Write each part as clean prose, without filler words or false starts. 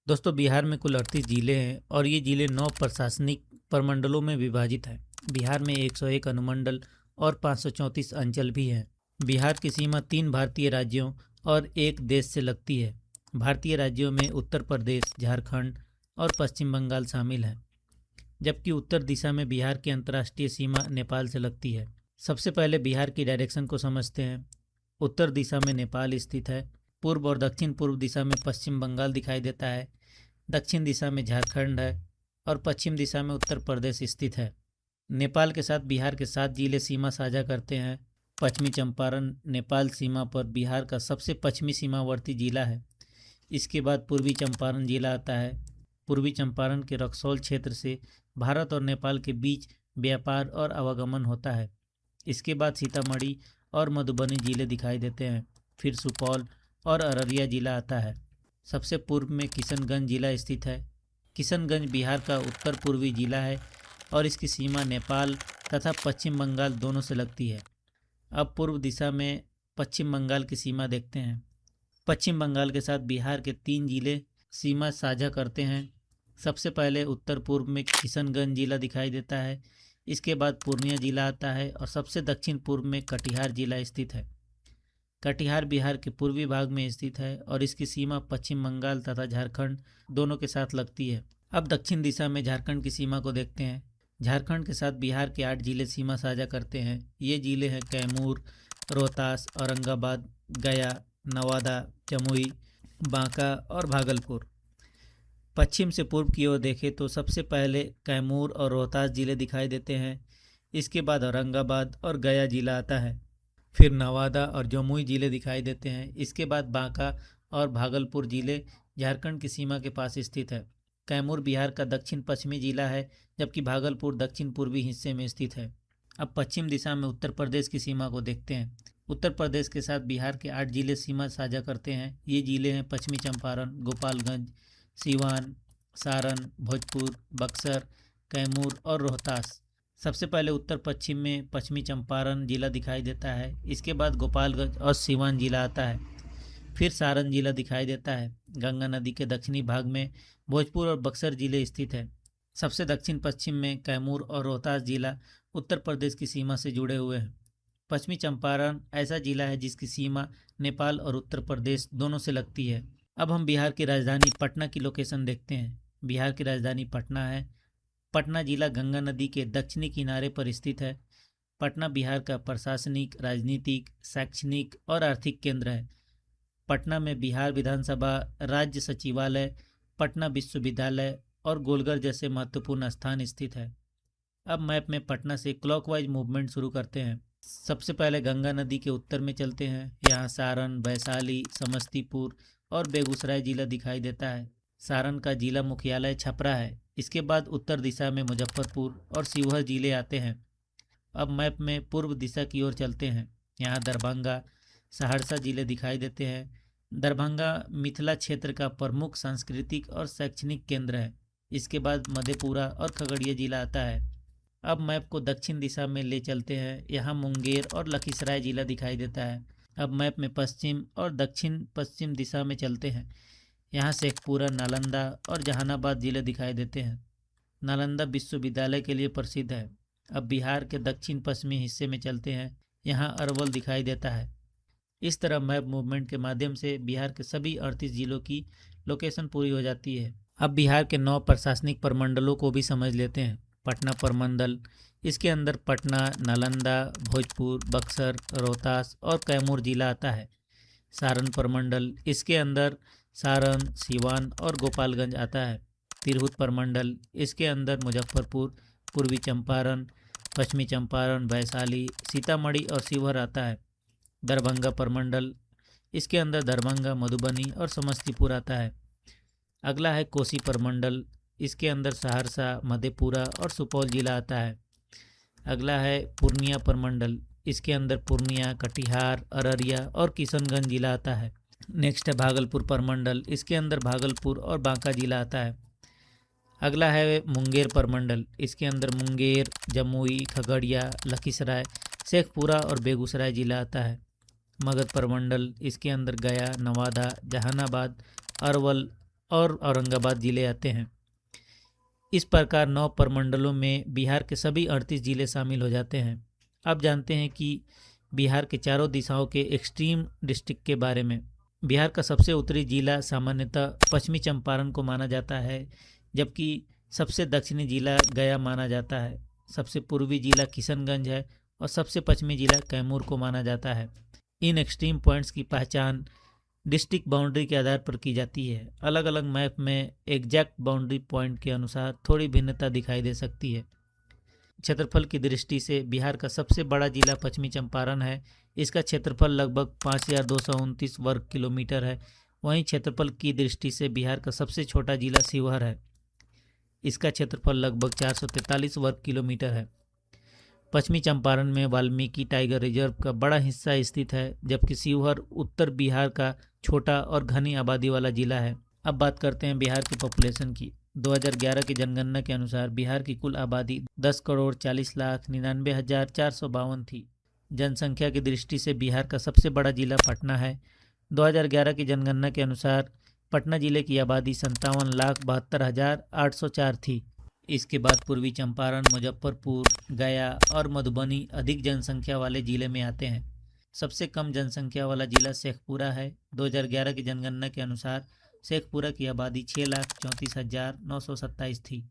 दोस्तों, बिहार में कुल 38 जिले हैं और ये जिले 9 प्रशासनिक प्रमंडलों में विभाजित हैं। बिहार में 101 अनुमंडल और 534 अंचल भी हैं। बिहार की सीमा 3 भारतीय राज्यों और एक देश से लगती है। भारतीय राज्यों में उत्तर प्रदेश, झारखंड और पश्चिम बंगाल शामिल हैं, जबकि उत्तर दिशा में बिहार की अंतर्राष्ट्रीय सीमा नेपाल से लगती है। सबसे पहले बिहार की डायरेक्शन को समझते हैं। उत्तर दिशा में नेपाल स्थित है। पूर्व और दक्षिण पूर्व दिशा में पश्चिम बंगाल दिखाई देता है। दक्षिण दिशा में झारखंड है और पश्चिम दिशा में उत्तर प्रदेश स्थित है। नेपाल के साथ बिहार के 7 जिले सीमा साझा करते हैं। पश्चिमी चंपारण नेपाल सीमा पर बिहार का सबसे पश्चिमी सीमावर्ती जिला है। इसके बाद पूर्वी चंपारण जिला आता है। पूर्वी चंपारण के रक्सौल क्षेत्र से भारत और नेपाल के बीच व्यापार और आवागमन होता है। इसके बाद सीतामढ़ी और मधुबनी जिले दिखाई देते हैं। फिर सुपौल और अररिया जिला आता है। सबसे पूर्व में किशनगंज जिला स्थित है। किशनगंज बिहार का उत्तर पूर्वी जिला है और इसकी सीमा नेपाल तथा पश्चिम बंगाल दोनों से लगती है। अब पूर्व दिशा में पश्चिम बंगाल की सीमा देखते हैं। पश्चिम बंगाल के साथ बिहार के 3 जिले सीमा साझा करते हैं। सबसे पहले उत्तर पूर्व में किशनगंज जिला दिखाई देता है। इसके बाद पूर्णिया जिला आता है और सबसे दक्षिण पूर्व में कटिहार जिला स्थित है। कटिहार बिहार के पूर्वी भाग में स्थित है और इसकी सीमा पश्चिम बंगाल तथा झारखंड दोनों के साथ लगती है। अब दक्षिण दिशा में झारखंड की सीमा को देखते हैं। झारखंड के साथ बिहार के 8 जिले सीमा साझा करते हैं। ये जिले हैं कैमूर, रोहतास, औरंगाबाद, गया, नवादा, जमुई, बांका और भागलपुर। पश्चिम से पूर्व की ओर देखें तो सबसे पहले कैमूर और रोहतास जिले दिखाई देते हैं। इसके बाद औरंगाबाद और गया जिला आता है। फिर नवादा और जमुई जिले दिखाई देते हैं। इसके बाद बांका और भागलपुर जिले झारखंड की सीमा के पास स्थित है। कैमूर बिहार का दक्षिण पश्चिमी जिला है, जबकि भागलपुर दक्षिण पूर्वी हिस्से में स्थित है। अब पश्चिम दिशा में उत्तर प्रदेश की सीमा को देखते हैं। उत्तर प्रदेश के साथ बिहार के 8 जिले सीमा साझा करते हैं। ये जिले हैं पश्चिमी चंपारण, गोपालगंज, सीवान, सारण, भोजपुर, बक्सर, कैमूर और रोहतास। सबसे पहले उत्तर पश्चिम में पश्चिमी चंपारण जिला दिखाई देता है। इसके बाद गोपालगंज और सीवान जिला आता है। फिर सारण जिला दिखाई देता है। गंगा नदी के दक्षिणी भाग में भोजपुर और बक्सर जिले स्थित है। सबसे दक्षिण पश्चिम में कैमूर और रोहतास जिला उत्तर प्रदेश की सीमा से जुड़े हुए हैं। पश्चिमी चंपारण ऐसा जिला है जिसकी सीमा नेपाल और उत्तर प्रदेश दोनों से लगती है। अब हम बिहार की राजधानी पटना की लोकेशन देखते हैं। बिहार की राजधानी पटना है। पटना जिला गंगा नदी के दक्षिणी किनारे पर स्थित है। पटना बिहार का प्रशासनिक, राजनीतिक, शैक्षणिक और आर्थिक केंद्र है। पटना में बिहार विधानसभा, राज्य सचिवालय, पटना विश्वविद्यालय और गोलघर जैसे महत्वपूर्ण स्थान स्थित है। अब मैप में पटना से क्लॉकवाइज मूवमेंट शुरू करते हैं। सबसे पहले गंगा नदी के उत्तर में चलते हैं। यहाँ सारण, वैशाली, समस्तीपुर और बेगूसराय जिला दिखाई देता है। सारण का जिला मुख्यालय छपरा है। इसके बाद उत्तर दिशा में मुजफ्फरपुर और शिवहर जिले आते हैं। अब मैप में पूर्व दिशा की ओर चलते हैं। यहाँ दरभंगा, सहरसा जिले दिखाई देते हैं। दरभंगा मिथिला क्षेत्र का प्रमुख सांस्कृतिक और शैक्षणिक केंद्र है। इसके बाद मधेपुरा और खगड़िया जिला आता है। अब मैप को दक्षिण दिशा में ले चलते हैं। यहाँ मुंगेर और लखीसराय जिला दिखाई देता है। अब मैप में पश्चिम और दक्षिण पश्चिम दिशा में चलते हैं। यहाँ शेखपुरा, नालंदा और जहानाबाद जिले दिखाई देते हैं। नालंदा विश्वविद्यालय के लिए प्रसिद्ध है। अब बिहार के दक्षिण पश्चिमी हिस्से में चलते हैं। यहाँ अरवल दिखाई देता है। इस तरह मैप मूवमेंट के माध्यम से बिहार के सभी 38 जिलों की लोकेशन पूरी हो जाती है। अब बिहार के 9 प्रशासनिक प्रमंडलों को भी समझ लेते हैं। पटना प्रमंडल, इसके अंदर पटना, नालंदा, भोजपुर, बक्सर, रोहतास और कैमूर जिला आता है। सारण प्रमंडल, इसके अंदर सारण, सीवान और गोपालगंज आता है। तिरहुत प्रमंडल, इसके अंदर मुजफ्फरपुर, पूर्वी चंपारण, पश्चिमी चंपारण, वैशाली, सीतामढ़ी और शिवहर आता है। दरभंगा प्रमंडल, इसके अंदर दरभंगा, मधुबनी और समस्तीपुर आता है। अगला है कोसी प्रमंडल, इसके अंदर सहरसा, मधेपुरा और सुपौल जिला आता है। अगला है पूर्णिया प्रमंडल, इसके अंदर पूर्णिया, कटिहार, अररिया और किशनगंज जिला आता है। नेक्स्ट है भागलपुर प्रमंडल, इसके अंदर भागलपुर और बांका जिला आता है। अगला है मुंगेर प्रमंडल, इसके अंदर मुंगेर, जमुई, खगड़िया, लखीसराय, शेखपुरा और बेगूसराय जिला आता है। मगध प्रमंडल, इसके अंदर गया, नवादा, जहानाबाद, अरवल और औरंगाबाद जिले आते हैं। इस प्रकार 9 प्रमंडलों में बिहार के सभी 38 जिले शामिल हो जाते हैं। अब जानते हैं कि बिहार के चारों दिशाओं के एक्सट्रीम डिस्ट्रिक्ट के बारे में। बिहार का सबसे उत्तरी जिला सामान्यतः पश्चिमी चंपारण को माना जाता है, जबकि सबसे दक्षिणी जिला गया माना जाता है। सबसे पूर्वी जिला किशनगंज है और सबसे पश्चिमी जिला कैमूर को माना जाता है। इन एक्सट्रीम पॉइंट्स की पहचान डिस्ट्रिक्ट बाउंड्री के आधार पर की जाती है। अलग अलग मैप में एग्जैक्ट बाउंड्री पॉइंट के अनुसार थोड़ी भिन्नता दिखाई दे सकती है। क्षेत्रफल की दृष्टि से बिहार का सबसे बड़ा जिला पश्चिमी चंपारण है। इसका क्षेत्रफल लगभग 5229 वर्ग किलोमीटर है। वहीं क्षेत्रफल की दृष्टि से बिहार का सबसे छोटा जिला शिवहर है। इसका क्षेत्रफल लगभग 443 वर्ग किलोमीटर है। पश्चिमी चंपारण में वाल्मीकि टाइगर रिजर्व का बड़ा हिस्सा स्थित है, जबकि शिवहर उत्तर बिहार का छोटा और घनी आबादी वाला जिला है। अब बात करते हैं बिहार की पॉपुलेशन की। 2011 की जनगणना के अनुसार बिहार की कुल आबादी 10,40,99,452 थी। जनसंख्या की दृष्टि से बिहार का सबसे बड़ा जिला पटना है। 2011 की जनगणना के अनुसार पटना जिले की आबादी 57,72,804 थी। इसके बाद पूर्वी चंपारण, मुजफ्फरपुर, गया और मधुबनी अधिक जनसंख्या वाले जिले में आते हैं। सबसे कम जनसंख्या वाला जिला शेखपुरा है। 2011 की जनगणना के अनुसार शेखपुरा की आबादी 6,34,927 थी।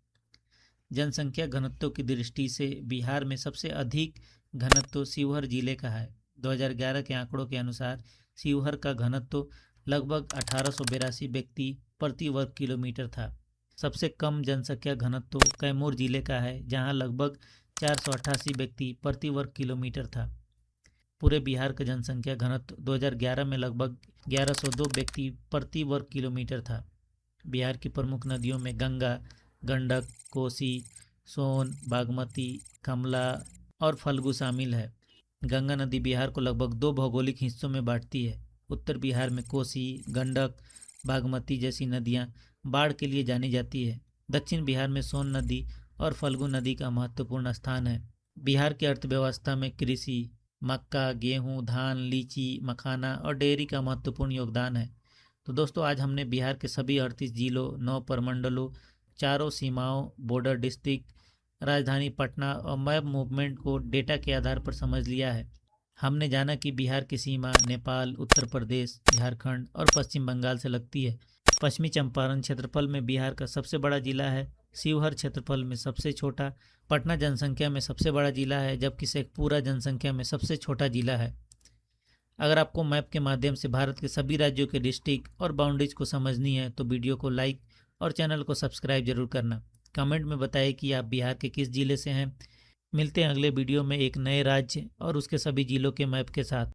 जनसंख्या घनत्व की दृष्टि से बिहार में सबसे अधिक घनत्व शिवहर जिले का है। 2011 के आंकड़ों के अनुसार शिवहर का घनत्व लगभग 1882 व्यक्ति प्रति वर्ग किलोमीटर था। सबसे कम जनसंख्या घनत्व कैमूर जिले का है, जहां लगभग 488 व्यक्ति प्रति वर्ग किलोमीटर था। पूरे बिहार का जनसंख्या घनत्व 2011 में लगभग 1102 व्यक्ति प्रति वर्ग किलोमीटर था। बिहार की प्रमुख नदियों में गंगा, गंडक, कोसी, सोन, बागमती, कमला और फल्गु शामिल है। गंगा नदी बिहार को लगभग 2 भौगोलिक हिस्सों में बांटती है। उत्तर बिहार में कोसी, गंडक, बागमती जैसी नदियां बाढ़ के लिए जानी जाती है। दक्षिण बिहार में सोन नदी और फल्गु नदी का महत्वपूर्ण स्थान है। बिहार की अर्थव्यवस्था में कृषि, मक्का, गेहूं, धान, लीची, मखाना और डेयरी का महत्वपूर्ण योगदान है। तो दोस्तों, आज हमने बिहार के सभी 38 जिलों, 9 प्रमंडलों, चारों सीमाओं, बॉर्डर डिस्ट्रिक्ट, राजधानी पटना और मैप मूवमेंट को डेटा के आधार पर समझ लिया है। हमने जाना कि बिहार की सीमा नेपाल, उत्तर प्रदेश, झारखंड और पश्चिम बंगाल से लगती है। पश्चिमी चंपारण क्षेत्रफल में बिहार का सबसे बड़ा जिला है। शिवहर क्षेत्रफल में सबसे छोटा। पटना जनसंख्या में सबसे बड़ा जिला है, जबकि शेखपुरा जनसंख्या में सबसे छोटा जिला है। अगर आपको मैप के माध्यम से भारत के सभी राज्यों के डिस्ट्रिक्ट और बाउंड्रीज को समझनी है तो वीडियो को लाइक और चैनल को सब्सक्राइब जरूर करना। कमेंट में बताइए कि आप बिहार के किस जिले से हैं। मिलते हैं अगले वीडियो में एक नए राज्य और उसके सभी जिलों के मैप के साथ।